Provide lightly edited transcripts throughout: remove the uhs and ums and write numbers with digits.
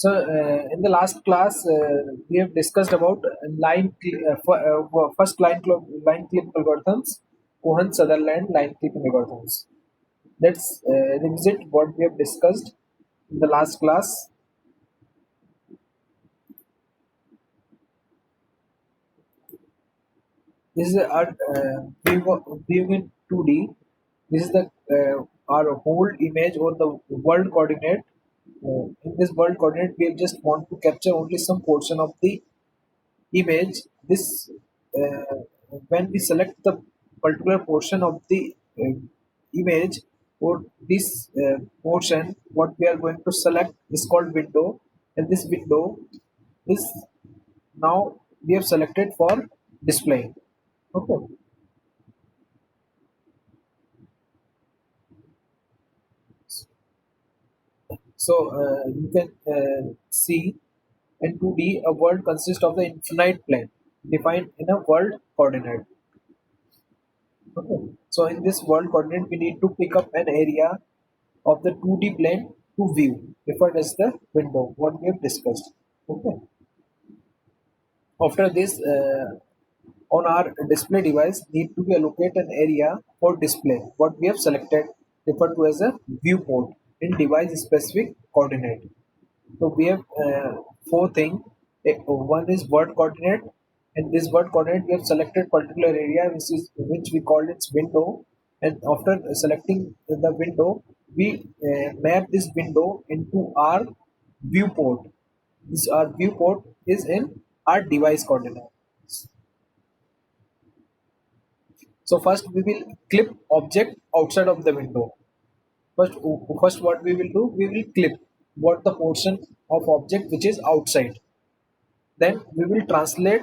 In the last class, we have discussed about first line clip algorithms, Cohen Sutherland line clipping algorithms. Let's revisit what we have discussed in the last class. This is our view in 2D. This is the our whole image or the world coordinate. In this world coordinate, we just want to capture only some portion of the image. This uh, when we select the particular portion of the image or this portion, what we are going to select is called window, and this window is now we have selected for display. Okay. So you can see in 2D a world consists of the infinite plane defined in a world coordinate. Okay. So in this world coordinate, we need to pick up an area of the 2D plane to view, referred as the window, what we have discussed. Okay. After this, on our display device, need to be allocate an area for display, what we have selected, referred to as a viewport in device specific coordinate. So we have four things. One is word coordinate. In this word coordinate, we have selected particular area which we call its window. And after selecting the window, we map this window into our viewport. This our viewport is in our device coordinate. So first we will clip object outside of the window. First what we will do, we will clip what the portion of object which is outside. Then we will translate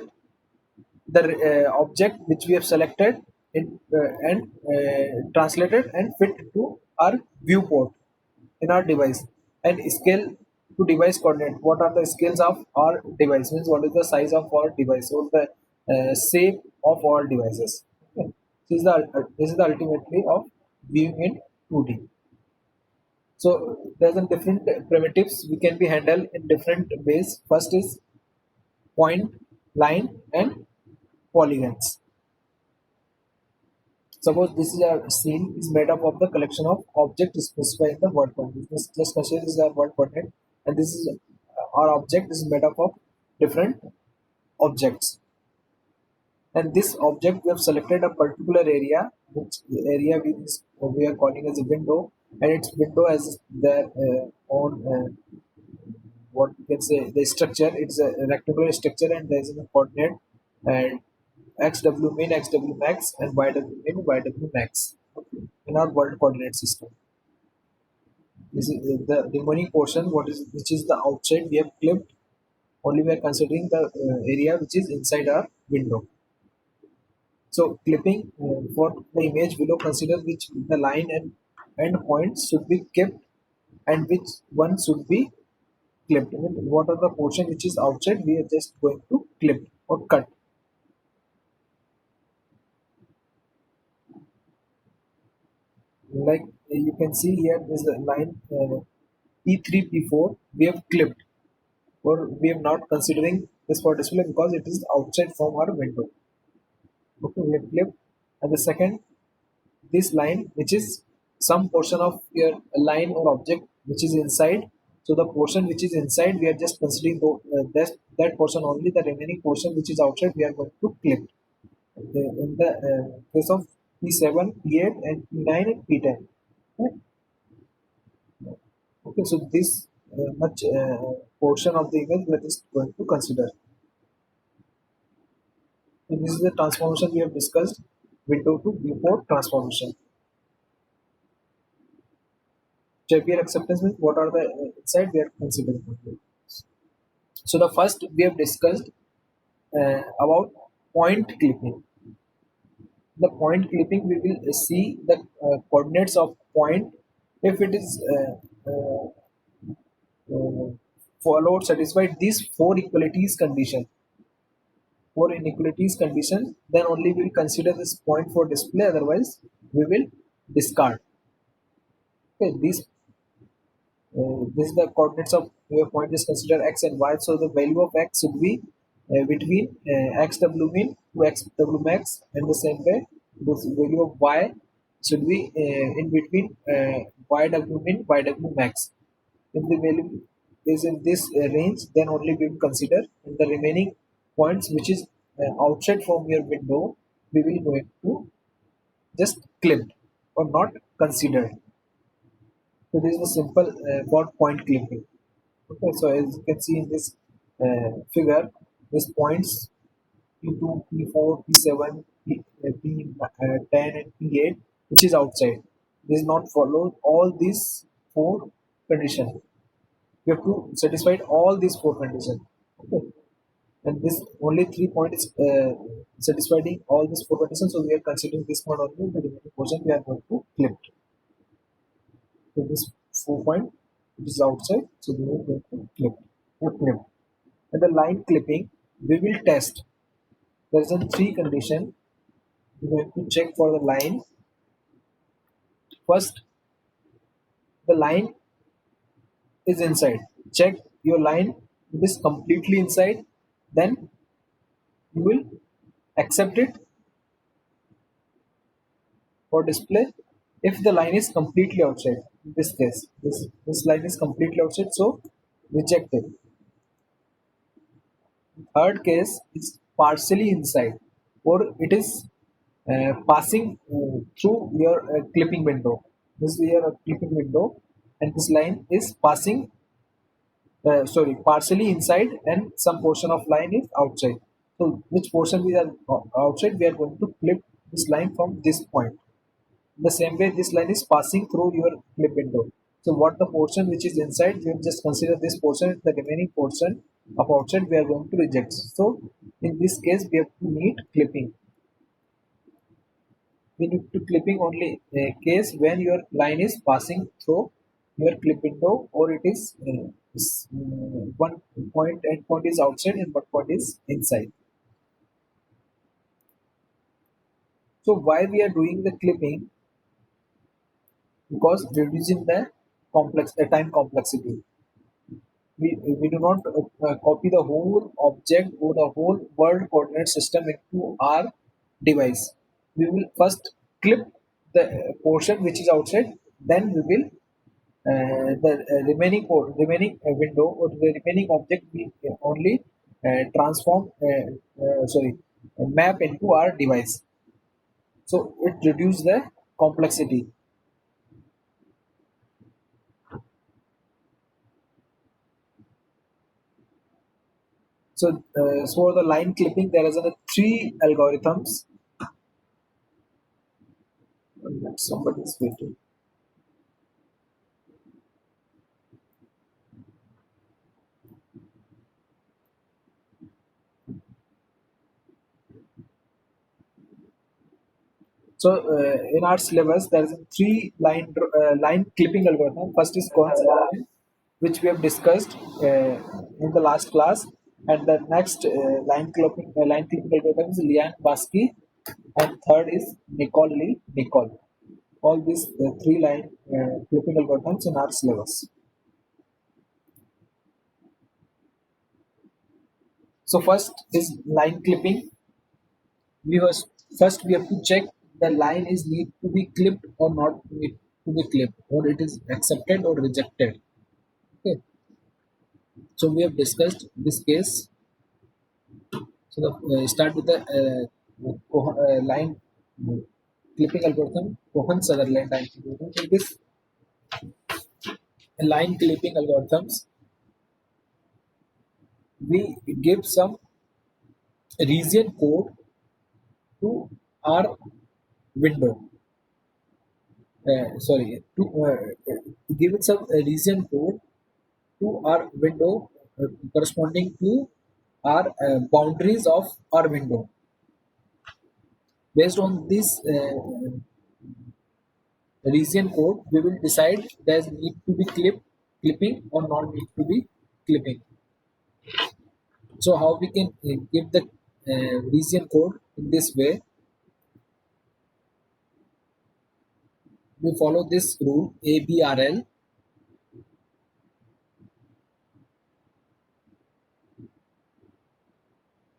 the object which we have selected and translated and fit to our viewport in our device and scale to device coordinate. What are the scales of our device? Means what is the size of our device or the shape of our devices. Okay. This is the ultimately of viewing in 2D. So there's a different primitives we can be handled in different ways. First is point, line, and polygons. Suppose this is a scene is made up of the collection of objects specified in the word coordinate. Just consider this is our word coordinate, and this is our object is made up of different objects. And this object we have selected a particular area, which area we are calling as a window, and its window has their own what you can say the structure. It's a rectangular structure, and there is a coordinate and xw min, xw max, and yw min, yw max in our world coordinate system. This is the remaining portion, what is which is the outside. We have clipped. Only we are considering the area which is inside our window. So clipping for the image below, consider which the line and end points should be kept and which one should be clipped. I mean, what are the portion which is outside? We are just going to clip or cut. Like you can see here, there is the line P3 P4. We have clipped, or we have not considering this for display because it is outside from our window. Okay, we have clipped, and the second this line which is some portion of your line or object which is inside. So the portion which is inside we are just considering that portion only. The remaining portion which is outside we are going to clip. In the case of P7, P8, and P9 and P10. Okay, okay, so this much portion of the image we are just going to consider. And this is the transformation we have discussed, window to viewport transformation. JPL acceptance means what are the inside we are considering. So the first we have discussed about point clipping. The point clipping we will see the coordinates of point if it is followed satisfied these four equalities condition. Four inequalities condition, then only we will consider this point for display. Otherwise, we will discard. Okay, these this is the coordinates of your point is considered x and y. So the value of x should be between xw min to xw max, and the same way the value of y should be in between yw min yw max. If the value is in this range, then only we will consider. And the remaining points which is outside from your window, we will going to just clipped or not considered. So this is a simple about point clipping. Okay, so as you can see in this figure, these points P2, P4, P7, P10 and P8, which is outside. This not follow all these four conditions. We have to satisfy all these four conditions. Okay. And this only 3 points satisfying all these four conditions. So we are considering this one only. The remaining portion we are going to clip. So this 4 point it is outside. So we are going to clip. Clip. And the line clipping we will test. There is a three condition. We are going to check for the line. First, the line is inside. Check your line. It is completely inside. Then you will accept it for display. If the line is completely outside, in this case, this line is completely outside, so reject it. Third case is partially inside, or it is passing through your clipping window. This is your clipping window, and this line is passing, partially inside, and some portion of line is outside. So, which portion we are outside, we are going to clip this line from this point. The same way, this line is passing through your clip window. So what the portion which is inside, we will just consider this portion. The remaining portion of outside we are going to reject. So in this case, we have to need clipping. We need to clipping only a case when your line is passing through your clip window, or it is one point and point is outside and one point is inside. So why we are doing the clipping? Because reducing the time complexity. We do not copy the whole object or the whole world coordinate system into our device. We will first clip the portion which is outside, then we will remaining window or the remaining object we only map into our device. So it reduces the complexity. So for the line clipping, there is three algorithms. Somebody is waiting. So in our syllabus, there is a line clipping algorithm. First is Cohen's algorithm, which we have discussed in the last class, and the next line clipping algorithm is Lian-Basky, and third is Nicol. All these three line clipping algorithms in our syllabus. So first is line clipping. First we have to check the line is need to be clipped or not need to be clipped, or it is accepted or rejected. Okay. So we have discussed this case. So start with the line clipping algorithm, Cohen-Sutherland line clipping algorithm. So this line clipping algorithms, we give some region code to our window. Give it some region code to our window corresponding to our boundaries of our window. Based on this region code, we will decide does need to be clipping or not need to be clipping. So how we can give the region code in this way? We follow this rule ABRL.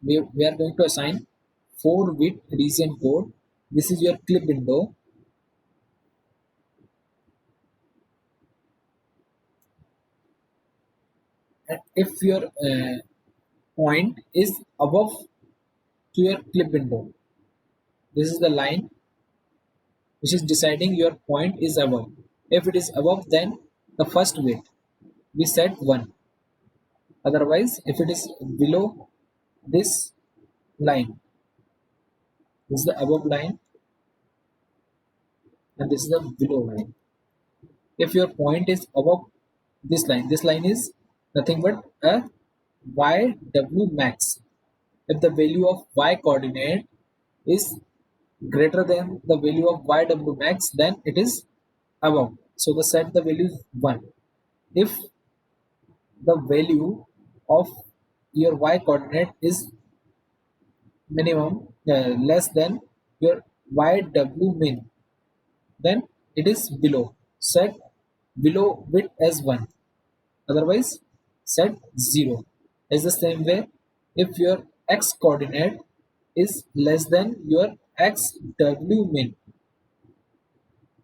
we are going to assign 4-bit region code. This is your clip window. And if your point is above to your clip window, this is the line which is deciding your point is above. If it is above, then the first bit we set 1. Otherwise, if it is below this line, this is the above line and this is the below line. If your point is above this line is nothing but a yw max. If the value of y coordinate is greater than the value of yw max, then it is above. So the set the value is 1. If the value of your y coordinate is minimum less than your yw min, then it is below. Set below bit as 1. Otherwise, set 0. Is the same way, if your x coordinate is less than your xw min,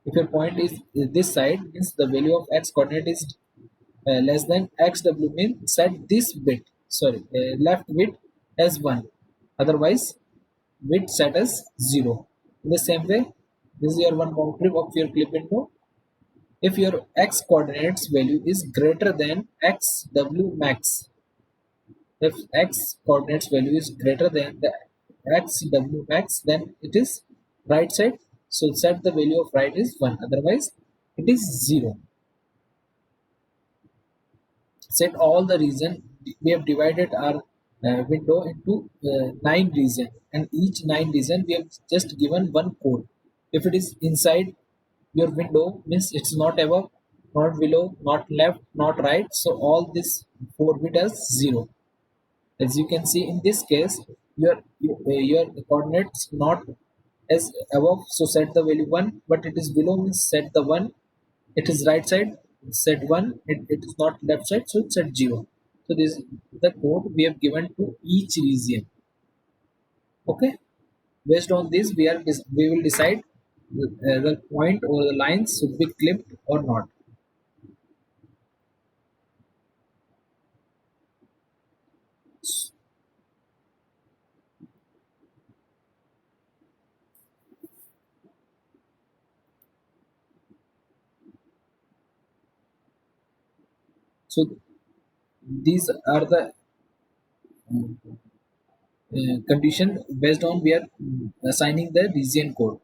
if your point is this side, means the value of x coordinate is less than xw min, set this bit, sorry, left bit as 1. Otherwise, bit set as 0. In the same way, this is your one boundary of your clip window. If your x coordinates value is greater than xw max, if x coordinates value is greater than the xw max, then it is right side. So set the value of right is 1. Otherwise, it is 0. Set all the region. We have divided our window into 9 region, and each 9 region we have just given one code. If it is inside your window, means it's not above, not below, not left, not right, so all this 4 bit as 0. As you can see in this case, your coordinates not as above, so set the value 1, but it is below, means set the 1. It is right side, set 1. It is not left side, so set 0. So this is the code we have given to each region. Okay, based on this we will decide the point or the lines should be clipped or not. So these are the condition based on we are assigning the region code.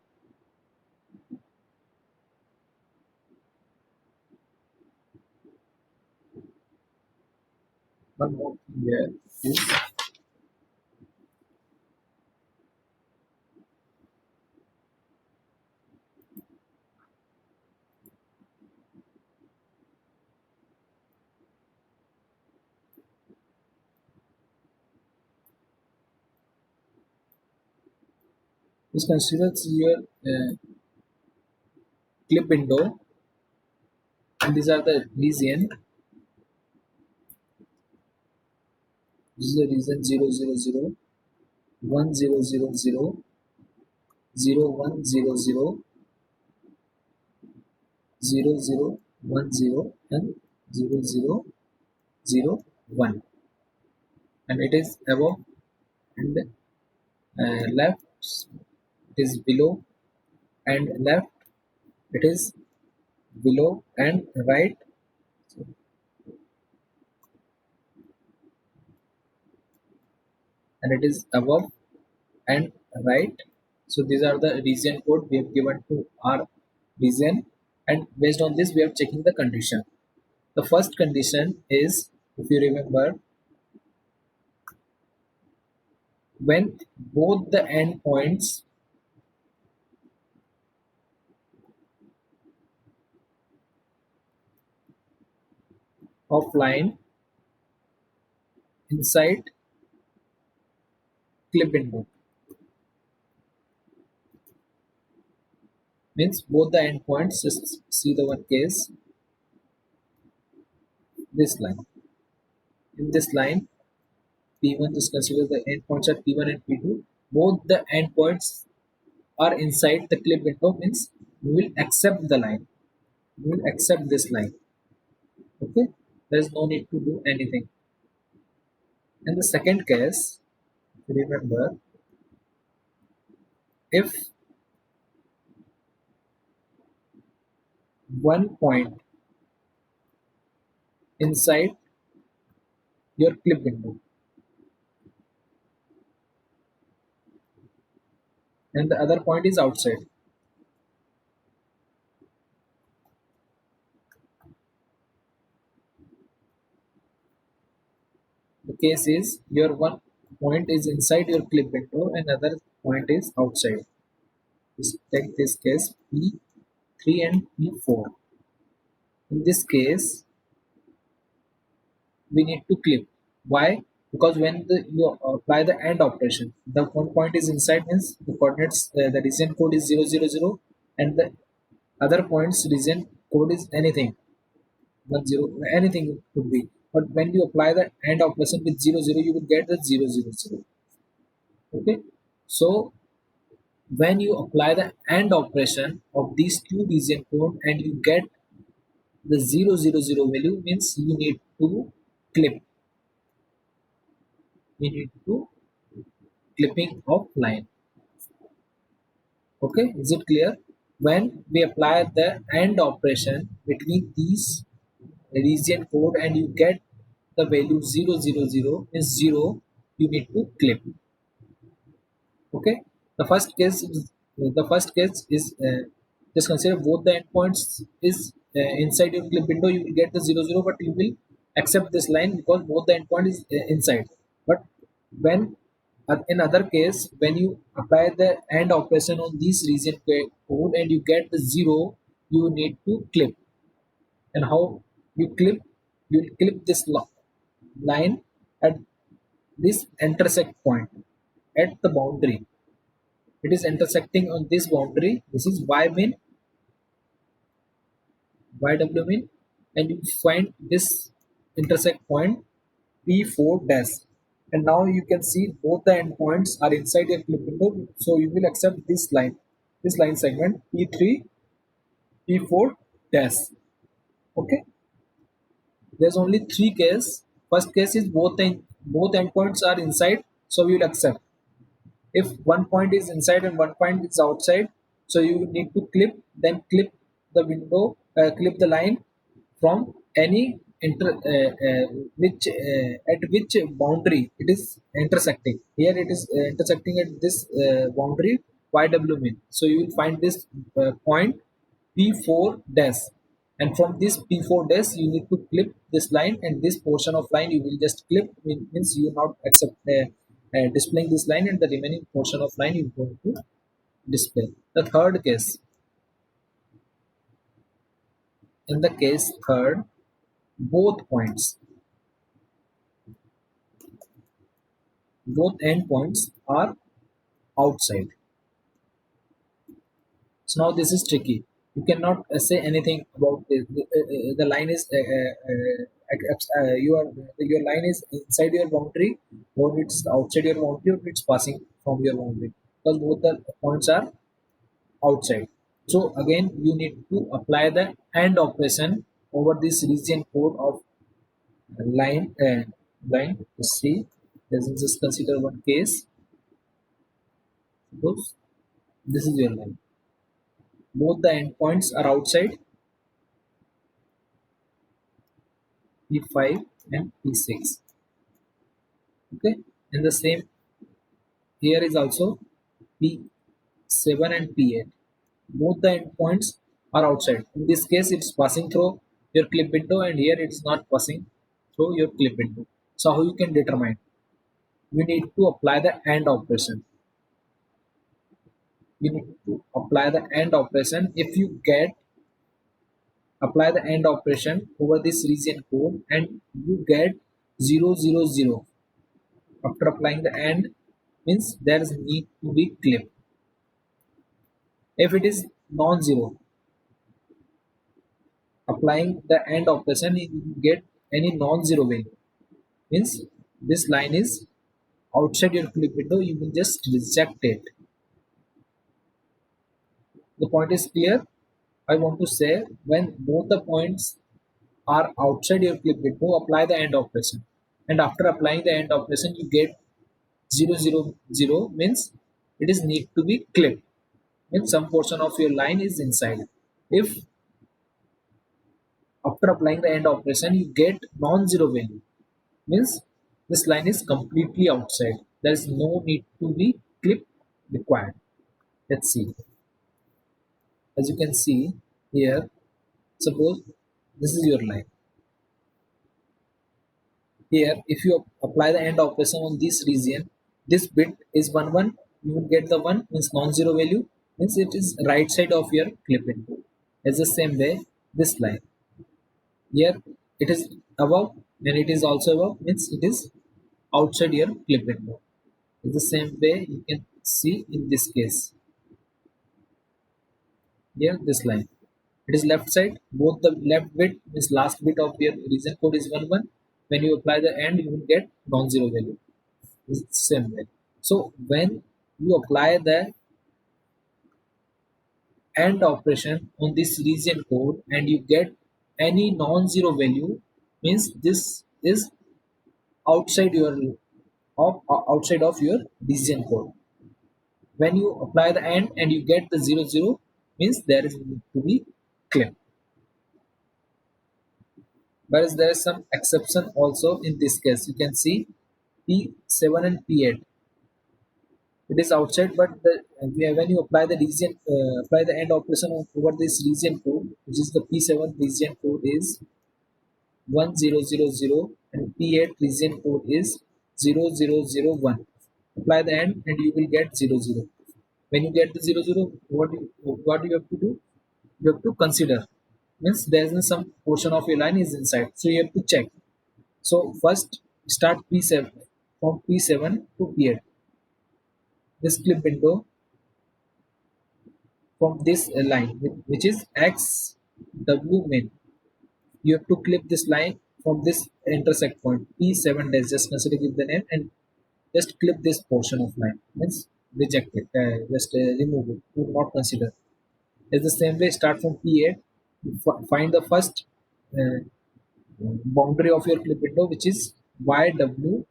One more thing here is this considers your clip window, and these are the region. This is the region 000, 1000, 0100, 0010, and 0001, and it is above and left, it is below and left, it is below and right, and it is above and right. So these are the region code we have given to our region, and based on this we are checking the condition. The first condition is, if you remember, when both the endpoints of line inside clip window, means both the endpoints, just see the one case, this line, in this line P1, just consider the endpoints at P1 and P2. Both the endpoints are inside the clip window, means we will accept the line. We will accept this line. Okay, there is no need to do anything. In the second case, remember, if one point inside your clip window and the other point is outside, the case is your one point is inside your clip window and other point is outside. Just take this case P3 and P4. In this case, we need to clip. Why? Because when you apply the AND operation, the one point is inside, means the coordinates, the region code is 000, and the other points region code is anything, 10, anything it could be. But when you apply the AND operation with 00, you will get the 000. Okay, so when you apply the AND operation of these two region code and you get the 000 value, means you need to clip. You need to clipping of line. Okay, is it clear? When we apply the AND operation between these region code and you get the value 000 is 0, you need to clip. Okay, the first case is just consider both the endpoints is inside your clip window, you will get the 00, but you will accept this line because both the endpoint is inside. But when in other case, when you apply the AND operation on this region code and you get the 0, you need to clip. And how you clip? You will clip this line at this intersect point at the boundary. It is intersecting on this boundary. This is y min, yw min, and you find this intersect point p4 dash. And now you can see both the endpoints are inside your clip window, so you will accept this line segment p3 p4 dash. Okay, there's only three cases. First case is both endpoints are inside, so we will accept. If one point is inside and one point is outside, so you need to clip, then clip the window, clip the line from any which at which boundary it is intersecting. Here it is intersecting at this boundary yw min, so you will find this point p4 dash, and from this p4 dash you need to clip this line, and this portion of line you will just clip, means you not accept displaying this line, and the remaining portion of line you going to display. The third case, in the case third, both endpoints are outside. So now this is tricky. You cannot say anything about the line is your line is inside your boundary, or it's outside your boundary, or it's passing from your boundary, because both the points are outside. So again, you need to apply the AND operation over this region code of line. Let's see. Let's just consider one case. Suppose this is your line. Both the endpoints are outside, P5 and P6. Okay, and the same here is also P7 and P8. Both the endpoints are outside. In this case, it's passing through your clip window, and here it is not passing through your clip window. So how you can determine? You need to apply the AND operation. You need to apply the AND operation. If you get apply the AND operation over this region code and you get 000, after applying the AND, means there is need to be clip. If it is non-zero, applying the AND operation, you get any non-zero value, means this line is outside your clip window, you will just reject it. The point is clear. I want to say, when both the points are outside your clip window, apply the end operation. And after applying the end operation, you get 0 0 0, means it is need to be clipped, means some portion of your line is inside. If after applying the end operation you get non-zero value, means this line is completely outside. There is no need to be clip required. Let's see. As you can see here, suppose this is your line. Here, if you apply the end operation on this region, this bit is 1 1, you will get the 1, means non-zero value, means it is right side of your clip input. As the same way, this line here, it is above, and it is also above, means it is outside your clip window. In the same way, you can see in this case here, this line, it is left side. Both the left bit means last bit of your region code is 1 1. When you apply the end, you will get non-zero value. It's the same way. So when you apply the AND operation on this region code and you get any non-zero value, means this is outside your outside of your region code. When you apply the AND and you get the 0 0, means there is need to be clip. Whereas there is some exception also in this case. You can see P7 and P8. It is outside, but when you apply the region, apply the end operation over this region code, which is the P7 region code is 1000 and P8 region code is 0001. Apply the end and you will get 00. When you get the 00, what do you have to do? You have to consider, means there is some portion of your line is inside, so you have to check. So first start P7, from P7 to P8. This clip window from this line, which is XW main. You have to clip this line from this intersect point P7 dash. Just consider, give the name, and just clip this portion of line. Means reject it. Just remove it. Do not consider. It's the same way. Start from P8. Find the first boundary of your clip window, which is YW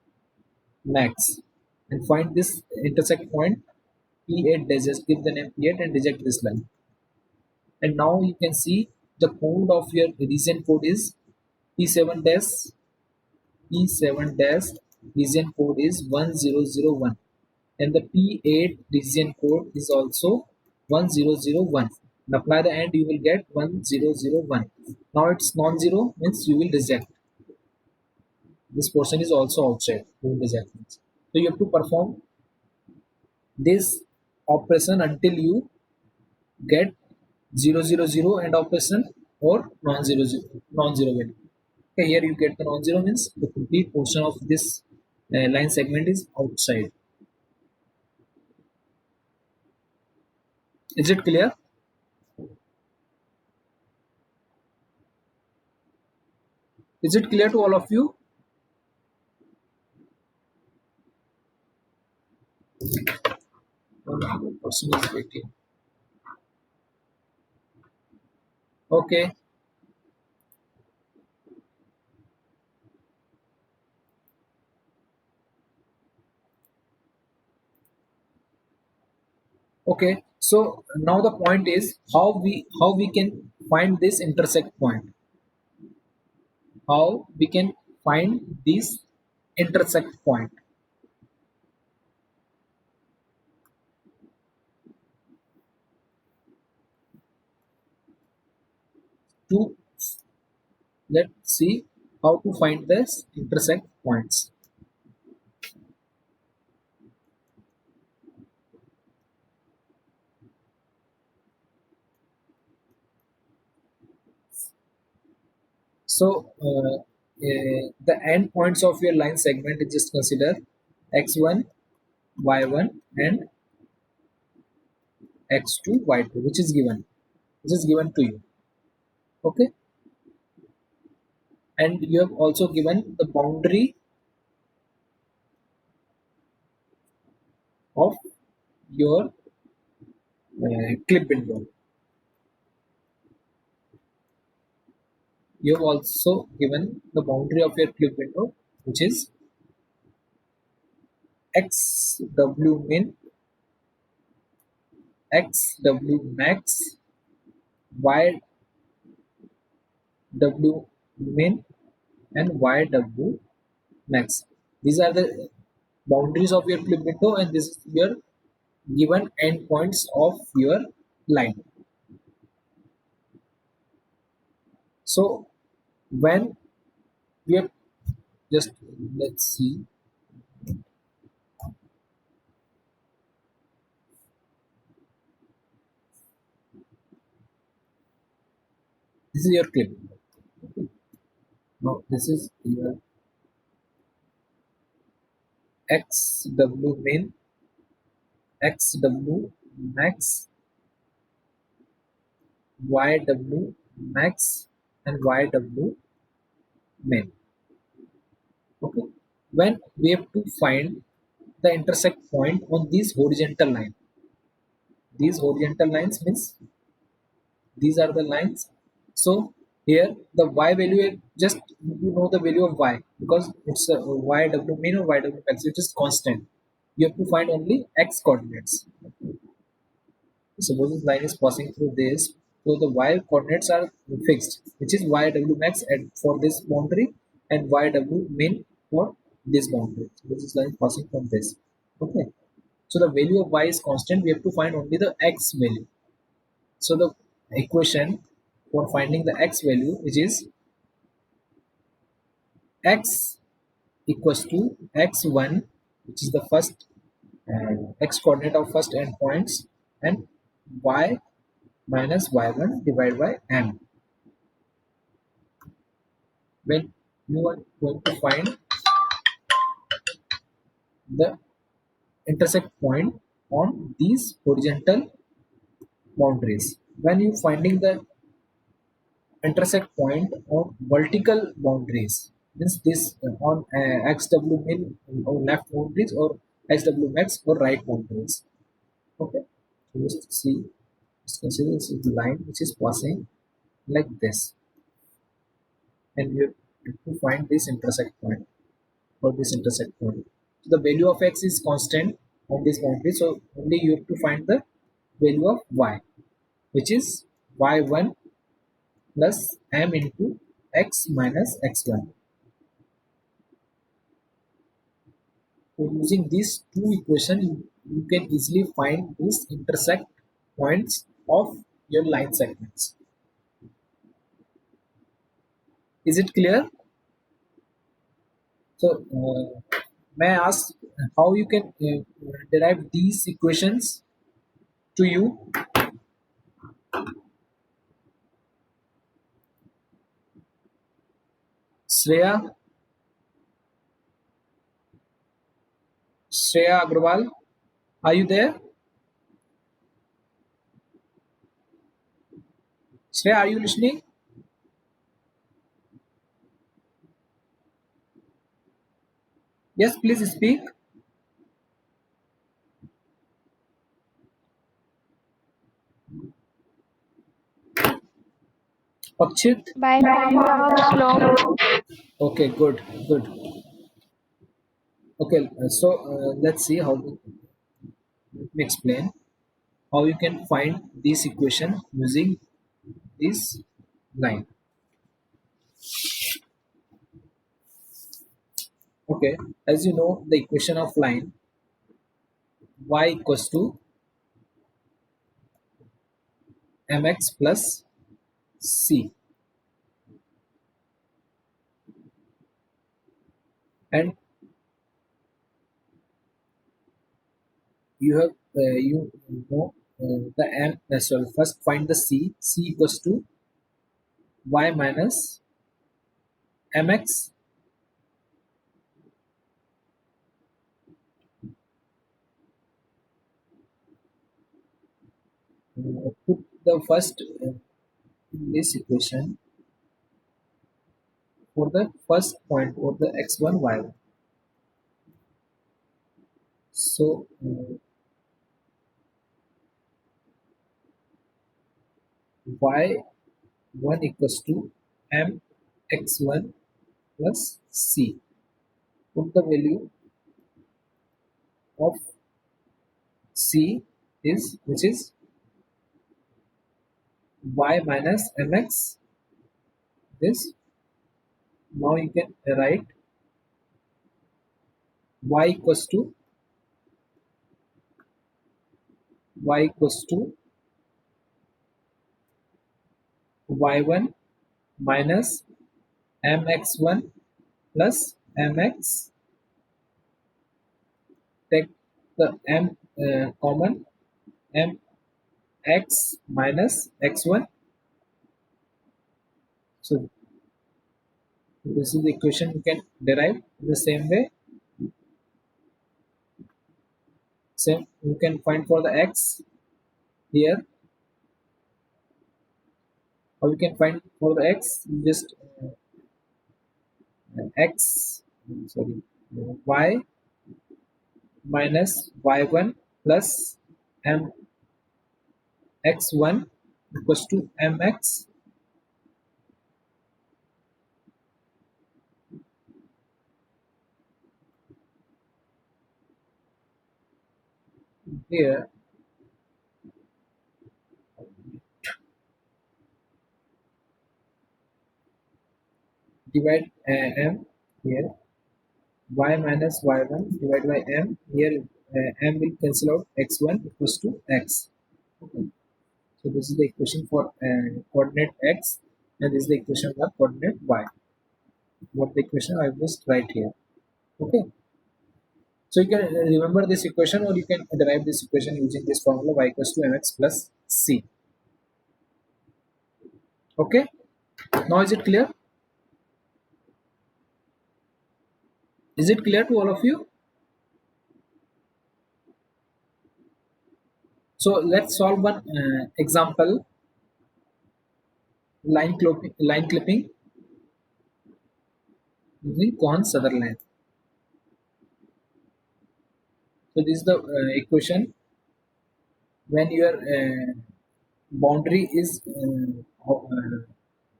max, and find this intersect point P8 dash. Just give the name P8 and reject this line. And now you can see the code of your region code is P7 dash. P7 dash region code is 1001, and the P8 region code is also 1001. And apply the end, you will get 1001. Now it's non-zero, means you will reject. This portion is also outside, you will reject it. So you have to perform this operation until you get 0 0 0 end operation or non-zero value. Okay, here you get the non-zero, means the complete portion of this line segment is outside. Is it clear? Is it clear to all of you? One person is waiting. Okay. Okay. So now the point is how we can find this intersect point. How we can find this intersect point. To let's see how to find this intersect points. So the end points of your line segment is just consider x1, y1, and x2, y2, which is given to you. Okay, and you have also given the boundary of your clip window. You have also given the boundary of your clip window, which is xw min, xw max, yw min, and yw max. These are the boundaries of your clip window, and this is your given endpoints of your line. So when we are just, let's see, this is your clip. Now this is your xw min, xw max, yw max, and yw min. Okay, when we have to find the intersect point on these horizontal line, these horizontal lines means these are the lines. So here the y value, just you know the value of y because it's a yw min or yw max, which is constant. You have to find only x coordinates. Suppose this line is passing through this, so the y coordinates are fixed, which is yw max for this boundary and yw min for this boundary. So this is line passing from this. Okay, so the value of y is constant. We have to find only the x value. So the equation for finding the x value, which is x equals to x1, which is the first x coordinate of first endpoints, and y minus y1 divided by m. When you are going to find the intersect point on these horizontal boundaries, when you finding the intersect point on vertical boundaries, means this on xw min or left boundaries or xw max or right boundaries. Okay, so just see, just consider this is the line which is passing like this, and you have to find this intersect point or this intersect point. So the value of x is constant on this boundary, so only you have to find the value of y, which is y1 plus m into x minus x1. So using these two equations, you can easily find these intersect points of your line segments. Is it clear? So may I ask how you can derive these equations to you? Shreya, Shreya Agrawal, are you there? Shreya, are you listening? Yes, please speak. Akshit. By network slow. Okay, good, good. Okay, so let's see how let me explain how you can find this equation using this line. Okay, as you know, the equation of line y equals to mx plus c, and you have you know the m. Sorry, first find the c. C equals to y minus mx put the first in this equation for the first point for the x1 y1. So y1 equals to mx1 plus c. Put the value of c is, which is y minus mx. This, now you can write y equals to y1 minus mx1 plus mx. Take the m common, mx minus x1. So this is the equation you can derive in the same way. Same you can find for the x here. How you can find for the x? You just x, sorry, y minus y1 plus mx1 equals to mx. Here divide m here, y minus y1 divided by m here, m will cancel out, x1 equals to x. Okay. So this is the equation for coordinate x, and this is the equation for coordinate y. What the equation I just write here. Okay. So you can remember this equation, or you can derive this equation using this formula, y equals to mx plus c. Okay. Now is it clear? Is it clear to all of you? So let's solve one example, line clipping using Cohen-Sutherland. So this is the equation when your boundary is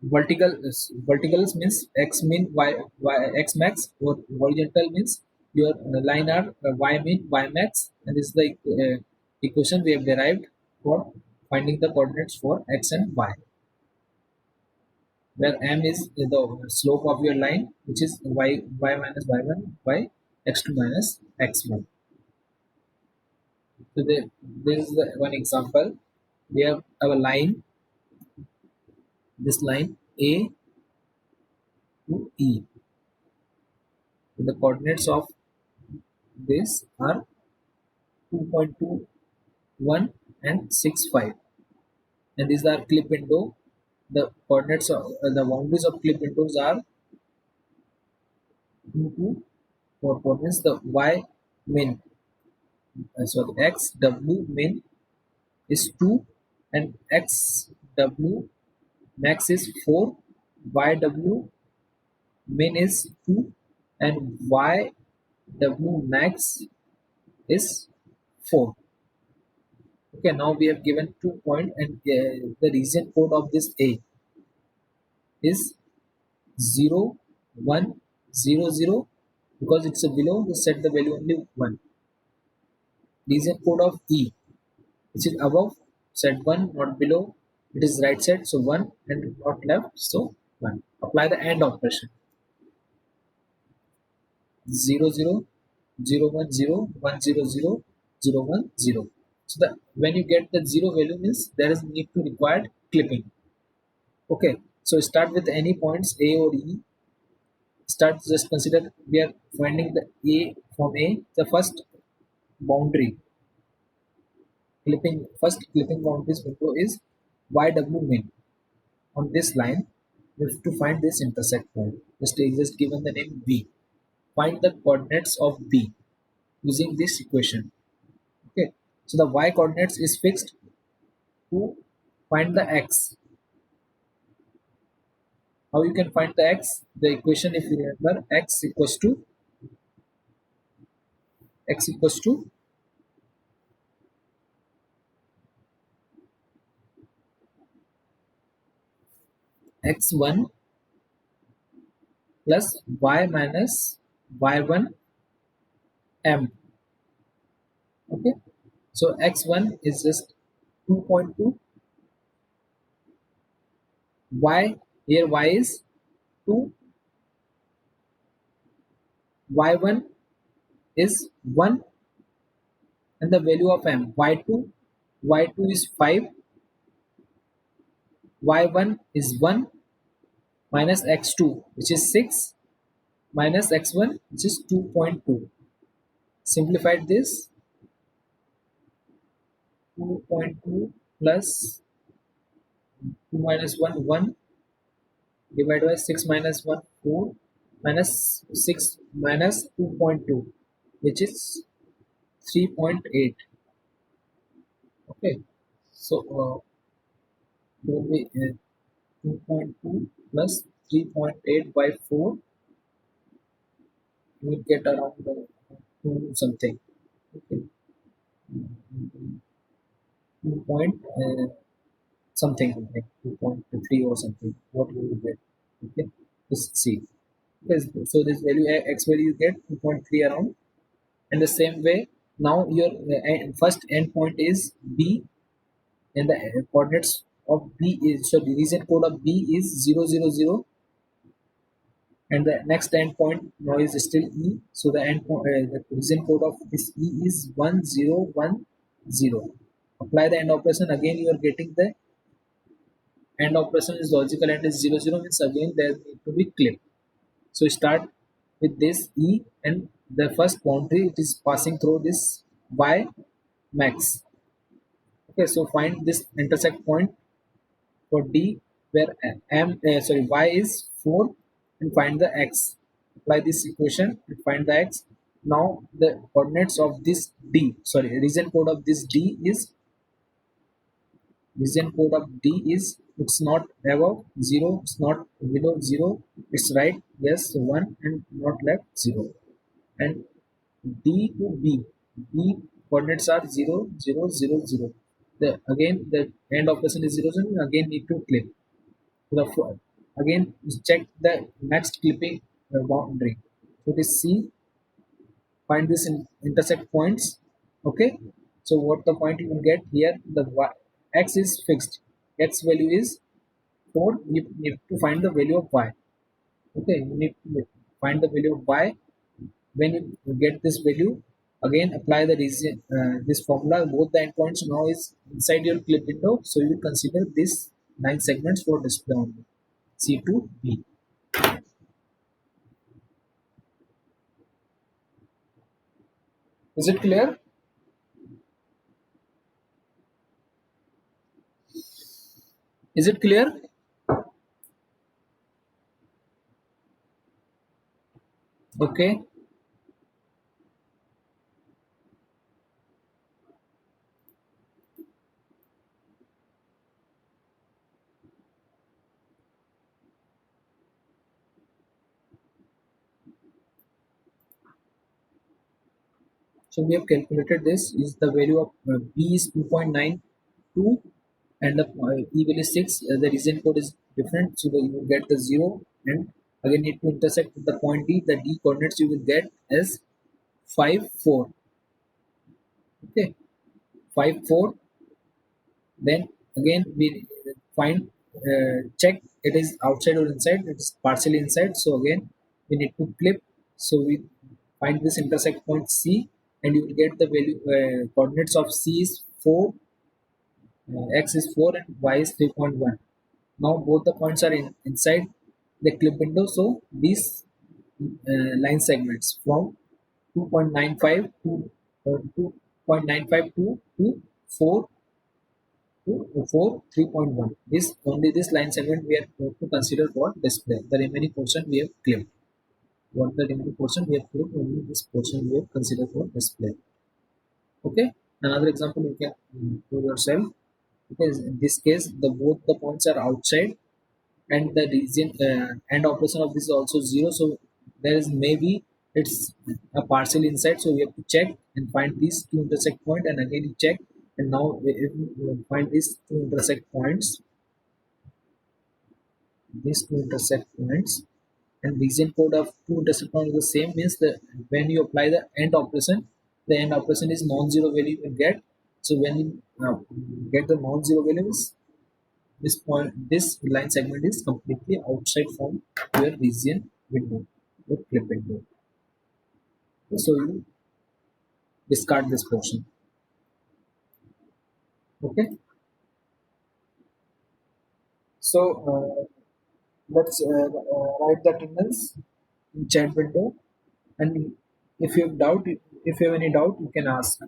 vertical means x min y x max, or horizontal means your line are y min y max, and this is the equation we have derived for finding the coordinates for x and y, where m is the slope of your line, which is y minus y1 by x2 minus x1. So this is the one example. We have our line, this line a to e. So the coordinates of this are 2.21 and 65, and these are clip window. The coordinates of the boundaries of clip windows are 2 to 4 coordinates. The y min, so the x w min is 2, and x w max is 4, y w min is 2, and y w max is 4. Okay, now we have given 2 point, and the region code of this a is 0 1 0 0. Because it's a below, we set the value only 1. Region code of e, which is above, set 1, not below. It is right side, so 1, and not left, so 1. Apply the AND operation. 0 0 0 1 0 1 0 0 0 1 0. So the when you get the 0 value means there is need to required clipping. Okay, so start with any points a or e. Start, just consider we are finding the a from a, the first boundary first clipping boundaries window is yw min. On this line we have to find this intersect point. Just given the name b. Find the coordinates of b using this equation. Okay, so the y coordinates is fixed. To find the x, how you can find the x? The equation, if you remember, x equals to x1 plus y minus y1 m. Okay, so x1 is just 2.2, y here y is 2, y1 is 1, and the value of m y2 is 5, y1 is 1 minus x2 which is 6 minus x1 which is 2.2. Simplified this, 2.2 plus 2 minus 1 1 divided by 6 minus 1 4 minus 6 minus 2.2 which is 3.8. Okay, so it will be 2.2 plus 3.8 by 4, you will get around 2 something. Okay, 2 point something like 2.3 or something, what you will get. Okay, just see. Yes, so this value x value you get 2.3 around. And the same way, now your first endpoint is b, and the coordinates of b is, so the region code of b is 0 0 0, and the next endpoint now is still e, so the endpoint the region code of this e is 1010. Apply the end operation, again you are getting the end operation is logical and is 0 0, means again there need to be clip. So start with this e, and the first boundary it is passing through this y max. Okay, so find this intersect point for d where y is 4, and find the x. Apply this equation and find the x. Now the coordinates of this d, sorry, region code of this d is, region code of d is, it's not above 0, it's not below 0, it's right, yes 1, and not left 0. And d to b coordinates are 0 0 0 0. The again the end operation is 0 0, again need to clip the again check the next clipping boundary. So this c, find this intersect points. Okay, so what the point you will get here, the x is fixed, x value is 4, you need to find the value of y. Okay, you need to find the value of y. When you get this value, again apply the region this formula, both the endpoints now is inside your clip window, so you will consider this 9 segments for display only, c to b. Is it clear? Is it clear? Okay, so we have calculated this is the value of b is 2.92, and the e value is 6. The region code is different, so that you will get the 0, and again need to intersect with the point d. The d coordinates you will get as 5 4. Okay, 5 4. Then again we find check it is outside or inside, it is partially inside, so again we need to clip. So we find this intersect point c, and you will get the value coordinates of c is 4, x is 4, and y is 3.1. Now both the points are inside the clip window, so these line segments from 2.95 to 2.95 to 4 to 4 3.1. This only this line segment we have to consider for display. The remaining portion we have clipped. What the remaining portion we have clipped, only this portion we have considered for display. Okay, another example you can do yourself, because in this case the both the points are outside, and the region end operation of this is also 0, so there is maybe it's a partial inside, so we have to check and find these two intersect point, and again you check, and now if we find these two intersect points, these two intersect points, and region code of two intersect points is the same, means that when you apply the end operation is non-zero value you will get. So when you get the non-zero values, this line segment is completely outside from your region window, your clip window. So you discard this portion. Okay. So let's write the attendance in chat window, and if you have any doubt, you can ask.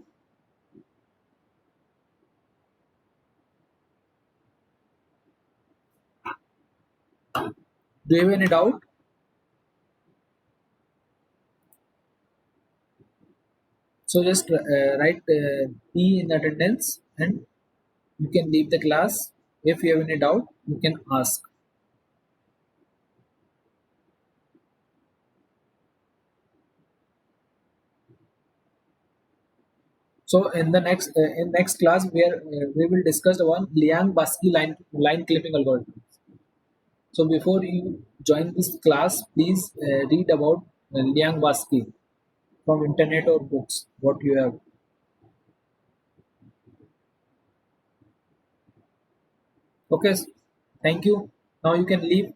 Do you have any doubt? So just write P in attendance, and you can leave the class. If you have any doubt, you can ask. So in next class, we will discuss the one Liang-Basky line clipping algorithm. So before you join this class, please read about Liang-Basky from internet or books. What you have. Okay. Thank you. Now you can leave.